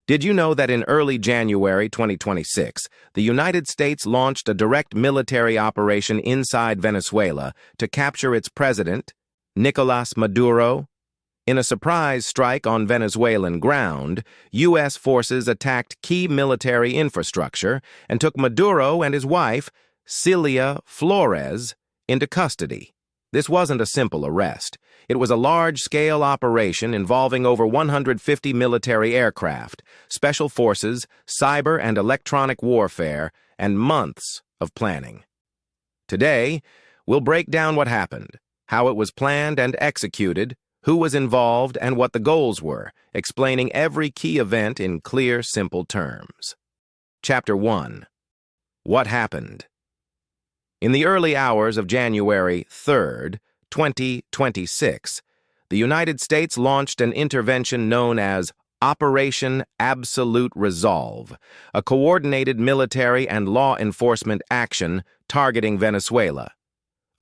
Did you know that in early January 2026, the United States launched a direct military operation inside Venezuela to capture its president, Nicolás Maduro? In a surprise strike on Venezuelan ground, U.S. forces attacked key military infrastructure and took Maduro and his wife, Celia Flores, into custody. This wasn't a simple arrest. It was a large-scale operation involving over 150 military aircraft, special forces, cyber and electronic warfare, and months of planning. Today, we'll break down what happened, how it was planned and executed, who was involved, and what the goals were, explaining every key event in clear, simple terms. Chapter 1. What happened? In the early hours of January 3, 2026, the United States launched an intervention known as Operation Absolute Resolve, a coordinated military and law enforcement action targeting Venezuela.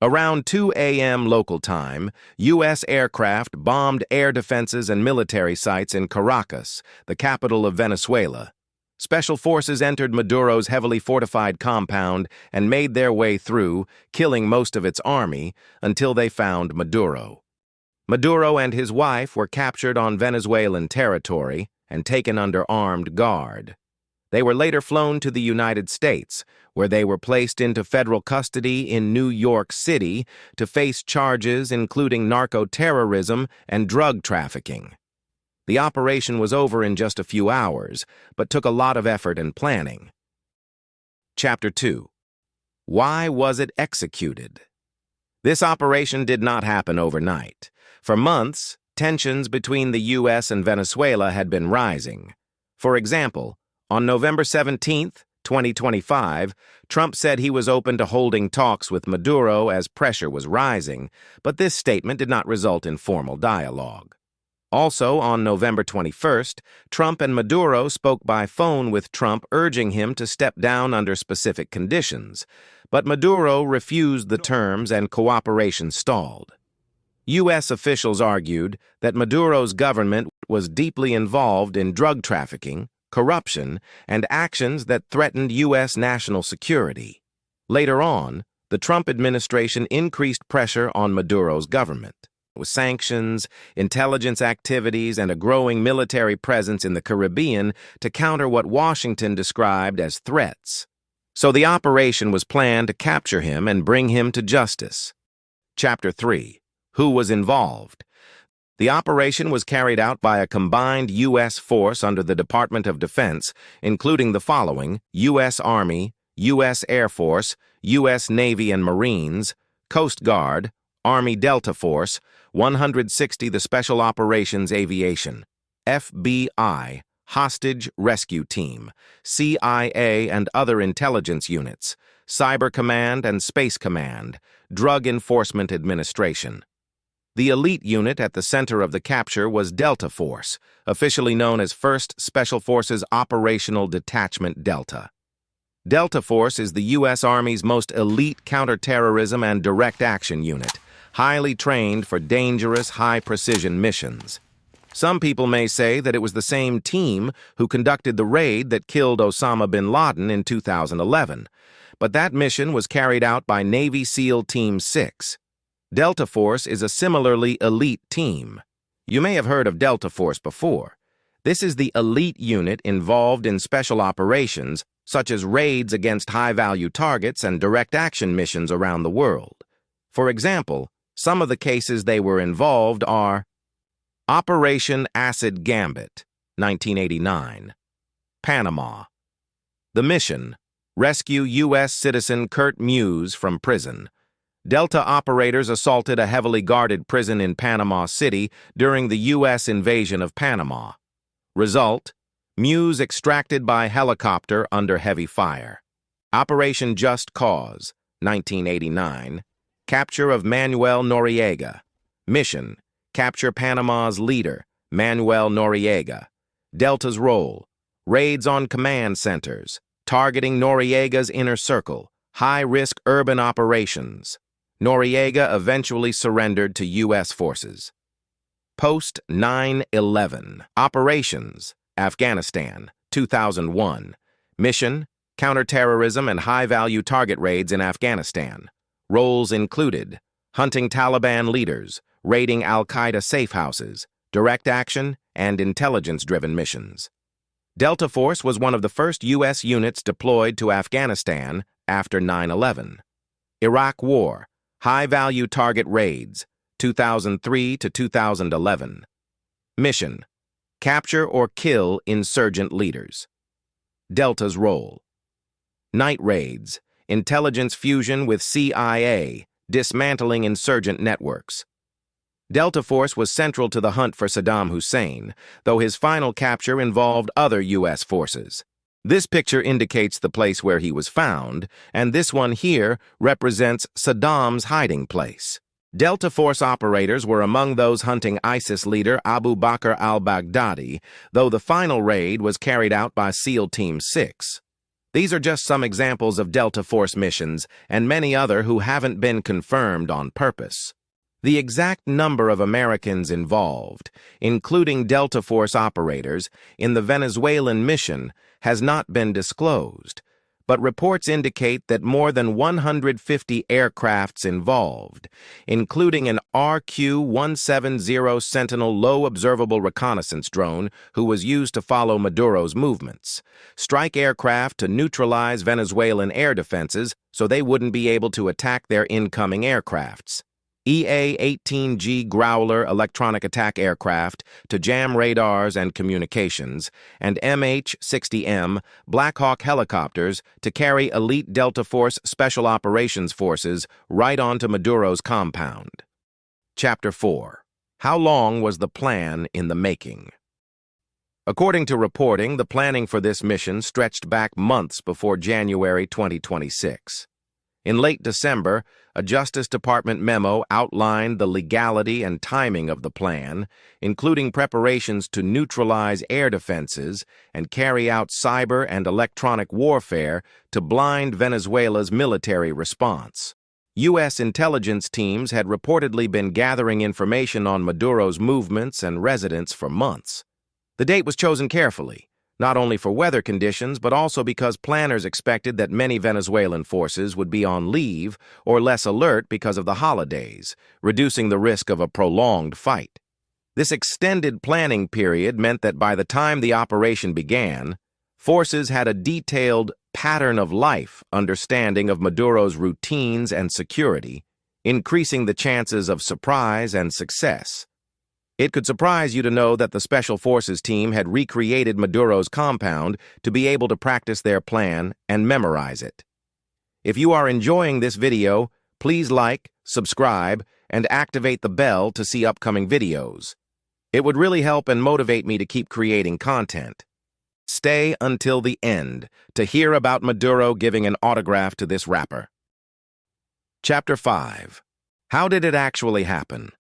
Around 2 a.m. local time, U.S. aircraft bombed air defenses and military sites in Caracas, the capital of Venezuela. Special forces entered Maduro's heavily fortified compound and made their way through, killing most of its army, until they found Maduro. Maduro and his wife were captured on Venezuelan territory and taken under armed guard. They were later flown to the United States, where they were placed into federal custody in New York City to face charges including narco-terrorism and drug trafficking. The operation was over in just a few hours, but took a lot of effort and planning. Chapter 2. Why was it executed? This operation did not happen overnight. For months, tensions between the U.S. and Venezuela had been rising. For example, on November 17, 2025, Trump said he was open to holding talks with Maduro as pressure was rising, but this statement did not result in formal dialogue. Also, on November 21st, Trump and Maduro spoke by phone with Trump urging him to step down under specific conditions, but Maduro refused the terms and cooperation stalled. U.S. officials argued that Maduro's government was deeply involved in drug trafficking, corruption, and actions that threatened U.S. national security. Later on, the Trump administration increased pressure on Maduro's government, with sanctions, intelligence activities, and a growing military presence in the Caribbean to counter what Washington described as threats. So the operation was planned to capture him and bring him to justice. Chapter 3. Who was involved? The operation was carried out by a combined U.S. force under the Department of Defense, including the following: U.S. Army, U.S. Air Force, U.S. Navy and Marines, Coast Guard, Army Delta Force, 160 the Special Operations Aviation, FBI, Hostage Rescue Team, CIA and other intelligence units, Cyber Command and Space Command, Drug Enforcement Administration. The elite unit at the center of the capture was Delta Force, officially known as 1st Special Forces Operational Detachment Delta. Delta Force is the U.S. Army's most elite counterterrorism and direct action unit, highly trained for dangerous, high-precision missions. Some people may say that it was the same team who conducted the raid that killed Osama bin Laden in 2011, but that mission was carried out by Navy SEAL Team 6. Delta Force is a similarly elite team. You may have heard of Delta Force before. This is the elite unit involved in special operations, such as raids against high-value targets and direct action missions around the world. For example, some of the cases they were involved are Operation Acid Gambit, 1989, Panama. The mission: rescue U.S. citizen Kurt Muse from prison. Delta operators assaulted a heavily guarded prison in Panama City during the U.S. invasion of Panama. Result: Muse extracted by helicopter under heavy fire. Operation Just Cause, 1989, capture of Manuel Noriega. Mission: capture Panama's leader, Manuel Noriega. Delta's role: raids on command centers, targeting Noriega's inner circle, high-risk urban operations. Noriega eventually surrendered to U.S. forces. Post 9/11 operations: Afghanistan, 2001. Mission: counterterrorism and high-value target raids in Afghanistan. Roles included: hunting Taliban leaders, raiding al-Qaeda safe houses, direct action, and intelligence-driven missions. Delta Force was one of the first U.S. units deployed to Afghanistan after 9/11. Iraq War, high-value target raids, 2003 to 2011. Mission: capture or kill insurgent leaders. Delta's role: night raids, intelligence fusion with CIA, dismantling insurgent networks. Delta Force was central to the hunt for Saddam Hussein, though his final capture involved other U.S. forces. This picture indicates the place where he was found, and this one here represents Saddam's hiding place. Delta Force operators were among those hunting ISIS leader Abu Bakr al-Baghdadi, though the final raid was carried out by SEAL Team 6. These are just some examples of Delta Force missions, and many other who haven't been confirmed on purpose. The exact number of Americans involved, including Delta Force operators, in the Venezuelan mission has not been disclosed, but reports indicate that more than 150 aircrafts involved, including an RQ-170 Sentinel low observable reconnaissance drone who was used to follow Maduro's movements, strike aircraft to neutralize Venezuelan air defenses so they wouldn't be able to attack their incoming aircrafts, EA-18G Growler electronic attack aircraft to jam radars and communications, and MH-60M Black Hawk helicopters to carry elite Delta Force Special Operations Forces right onto Maduro's compound. Chapter 4. How long was the plan in the making? According to reporting, the planning for this mission stretched back months before January 2026. In late December, a Justice Department memo outlined the legality and timing of the plan, including preparations to neutralize air defenses and carry out cyber and electronic warfare to blind Venezuela's military response. U.S. intelligence teams had reportedly been gathering information on Maduro's movements and residence for months. The date was chosen carefully, not only for weather conditions, but also because planners expected that many Venezuelan forces would be on leave or less alert because of the holidays, reducing the risk of a prolonged fight. This extended planning period meant that by the time the operation began, forces had a detailed pattern of life understanding of Maduro's routines and security, increasing the chances of surprise and success. It could surprise you to know that the Special Forces team had recreated Maduro's compound to be able to practice their plan and memorize it. If you are enjoying this video, please like, subscribe, and activate the bell to see upcoming videos. It would really help and motivate me to keep creating content. Stay until the end to hear about Maduro giving an autograph to this rapper. Chapter 5. How did it actually happen?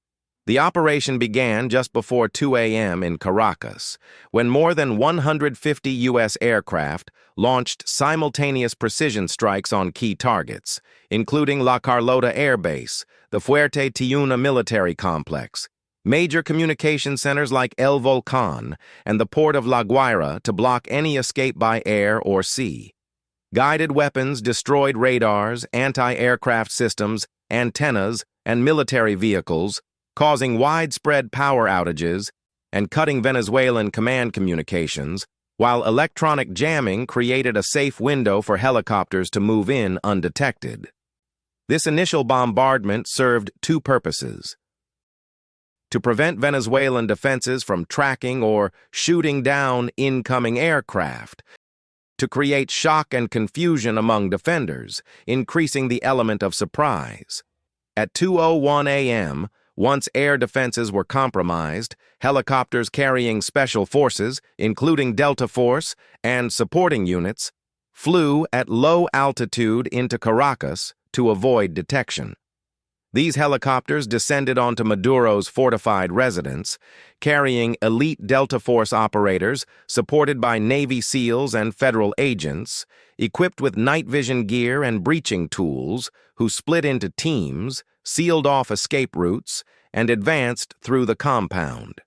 The operation began just before 2 a.m. in Caracas, when more than 150 U.S. aircraft launched simultaneous precision strikes on key targets, including La Carlota Air Base, the Fuerte Tiuna military complex, major communication centers like El Volcán, and the port of La Guaira to block any escape by air or sea. Guided weapons destroyed radars, anti-aircraft systems, antennas, and military vehicles, causing widespread power outages and cutting Venezuelan command communications, while electronic jamming created a safe window for helicopters to move in undetected. This initial bombardment served two purposes: to prevent Venezuelan defenses from tracking or shooting down incoming aircraft, to create shock and confusion among defenders, increasing the element of surprise. At 2:01 a.m., once air defenses were compromised, helicopters carrying special forces, including Delta Force and supporting units, flew at low altitude into Caracas to avoid detection. These helicopters descended onto Maduro's fortified residence, carrying elite Delta Force operators supported by Navy SEALs and federal agents, equipped with night vision gear and breaching tools, who split into teams, sealed off escape routes, and advanced through the compound.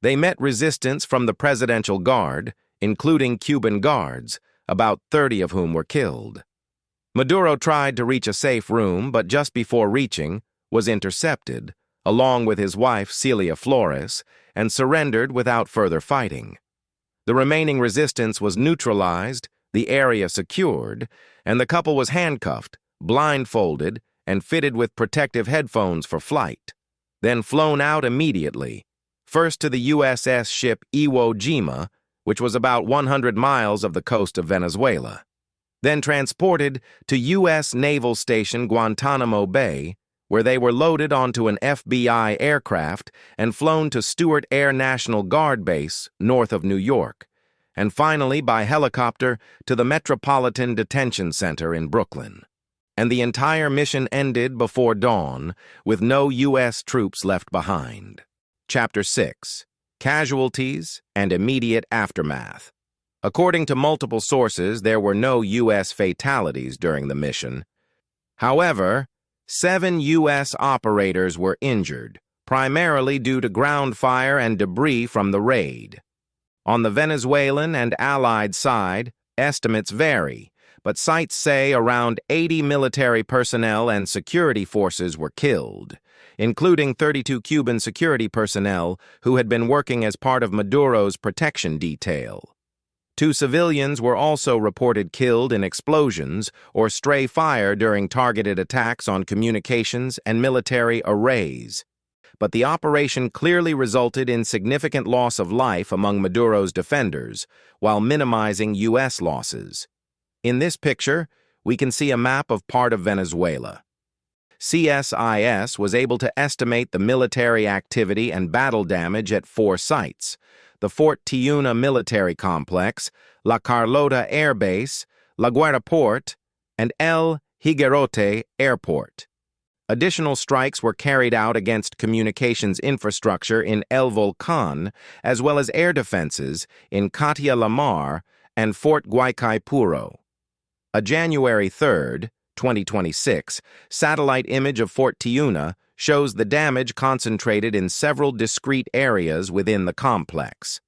They met resistance from the Presidential Guard, including Cuban guards, about 30 of whom were killed. Maduro tried to reach a safe room, but just before reaching, was intercepted, along with his wife Celia Flores, and surrendered without further fighting. The remaining resistance was neutralized, the area secured, and the couple was handcuffed, blindfolded, and fitted with protective headphones for flight, then flown out immediately, first to the USS ship Iwo Jima, which was about 100 miles of the coast of Venezuela, then transported to U.S. Naval Station Guantanamo Bay, where they were loaded onto an FBI aircraft and flown to Stewart Air National Guard Base north of New York, and finally by helicopter to the Metropolitan Detention Center in Brooklyn. And the entire mission ended before dawn, with no U.S. troops left behind. Chapter 6. Casualties and Immediate Aftermath. According to multiple sources, there were no U.S. fatalities during the mission. However, 7 U.S. operators were injured, primarily due to ground fire and debris from the raid. On the Venezuelan and Allied side, estimates vary, but sites say around 80 military personnel and security forces were killed, including 32 Cuban security personnel who had been working as part of Maduro's protection detail. 2 civilians were also reported killed in explosions or stray fire during targeted attacks on communications and military arrays. But the operation clearly resulted in significant loss of life among Maduro's defenders, while minimizing U.S. losses. In this picture, we can see a map of part of Venezuela. CSIS was able to estimate the military activity and battle damage at 4 sites: the Fort Tiuna Military Complex, La Carlota Air Base, La Guaira Port, and El Higuerote Airport. Additional strikes were carried out against communications infrastructure in El Volcán, as well as air defenses in Catia La Mar and Fort Guaycaipuro. A January 3, 2026, satellite image of Fort Tiuna shows the damage concentrated in several discrete areas within the complex.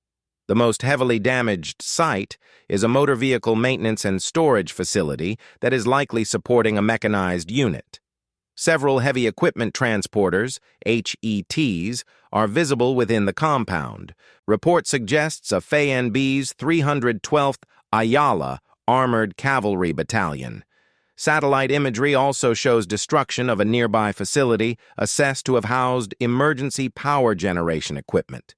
The most heavily damaged site is a motor vehicle maintenance and storage facility that is likely supporting a mechanized unit. Several heavy equipment transporters, HETs, are visible within the compound. Report suggests a FANB's 312th Ayala Armored Cavalry Battalion. Satellite imagery also shows destruction of a nearby facility assessed to have housed emergency power generation equipment.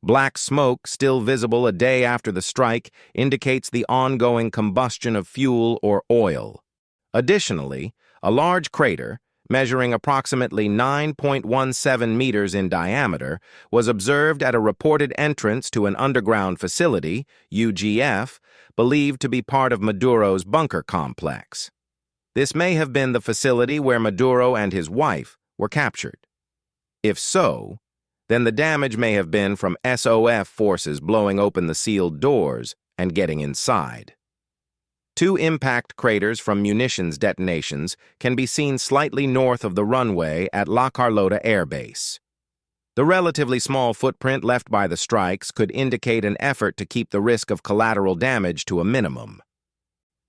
Black smoke, still visible a day after the strike, indicates the ongoing combustion of fuel or oil. Additionally, a large crater, measuring approximately 9.17 meters in diameter, was observed at a reported entrance to an underground facility, UGF, believed to be part of Maduro's bunker complex. This may have been the facility where Maduro and his wife were captured. If so, then the damage may have been from SOF forces blowing open the sealed doors and getting inside. 2 impact craters from munitions detonations can be seen slightly north of the runway at La Carlota Air Base. The relatively small footprint left by the strikes could indicate an effort to keep the risk of collateral damage to a minimum.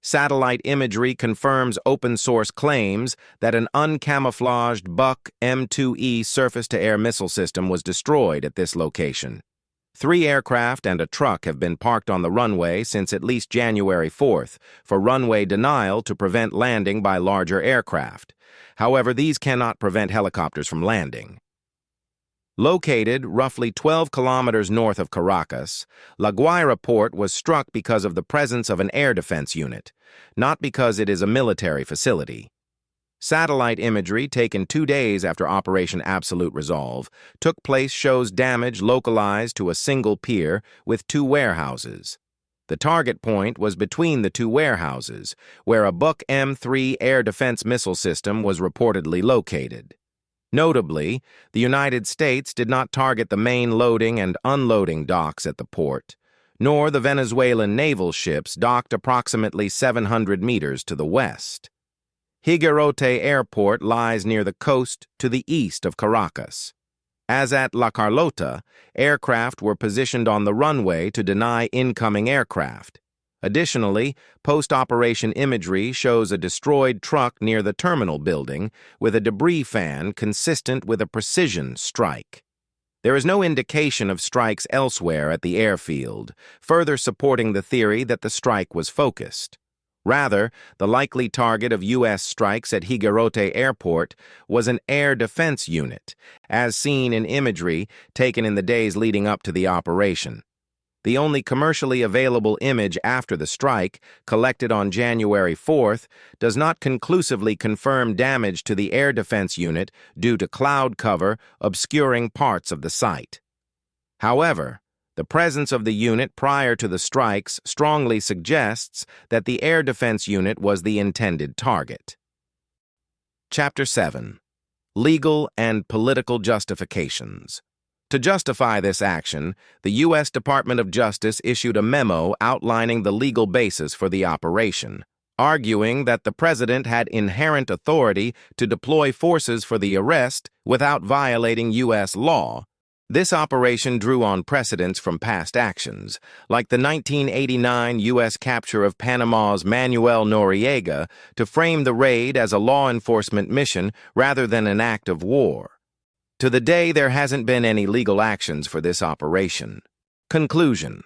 Satellite imagery confirms open-source claims that an uncamouflaged Buck M2E surface-to-air missile system was destroyed at this location. 3 aircraft and a truck have been parked on the runway since at least January 4th for runway denial to prevent landing by larger aircraft. However, these cannot prevent helicopters from landing. Located roughly 12 kilometers north of Caracas, La Guaira Port was struck because of the presence of an air defense unit, not because it is a military facility. Satellite imagery taken 2 days after Operation Absolute Resolve took place shows damage localized to a single pier with 2 warehouses. The target point was between the 2 warehouses, where a Buck M3 air defense missile system was reportedly located. Notably, the United States did not target the main loading and unloading docks at the port, nor the Venezuelan naval ships docked approximately 700 meters to the west. Higuerote Airport lies near the coast to the east of Caracas. As at La Carlota, aircraft were positioned on the runway to deny incoming aircraft. Additionally, post-operation imagery shows a destroyed truck near the terminal building with a debris fan consistent with a precision strike. There is no indication of strikes elsewhere at the airfield, further supporting the theory that the strike was focused. Rather, the likely target of U.S. strikes at Higuerote Airport was an air defense unit, as seen in imagery taken in the days leading up to the operation. The only commercially available image after the strike, collected on January 4th, does not conclusively confirm damage to the air defense unit due to cloud cover obscuring parts of the site. However, the presence of the unit prior to the strikes strongly suggests that the air defense unit was the intended target. Chapter 7. Legal and Political Justifications. To justify this action, the U.S. Department of Justice issued a memo outlining the legal basis for the operation, arguing that the president had inherent authority to deploy forces for the arrest without violating U.S. law. This operation drew on precedents from past actions, like the 1989 U.S. capture of Panama's Manuel Noriega, to frame the raid as a law enforcement mission rather than an act of war. To the day, there hasn't been any legal actions for this operation. Conclusion.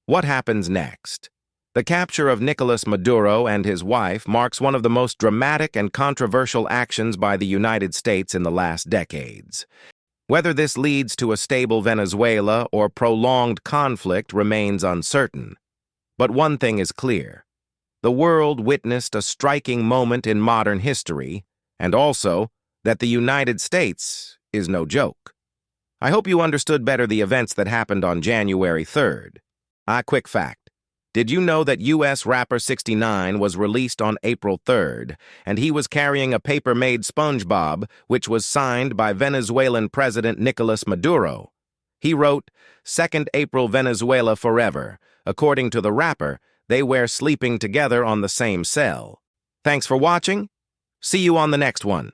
What happens next? The capture of Nicolás Maduro and his wife marks one of the most dramatic and controversial actions by the United States in the last decades. Whether this leads to a stable Venezuela or prolonged conflict remains uncertain. But one thing is clear. The world witnessed a striking moment in modern history, and also that the United States is no joke. I hope you understood better the events that happened on January 3rd. Quick fact. Did you know that U.S. rapper 69 was released on April 3rd, and he was carrying a paper-made SpongeBob, which was signed by Venezuelan President Nicolás Maduro? He wrote, "2nd April Venezuela forever." According to the rapper, they were sleeping together on the same cell. Thanks for watching. See you on the next one.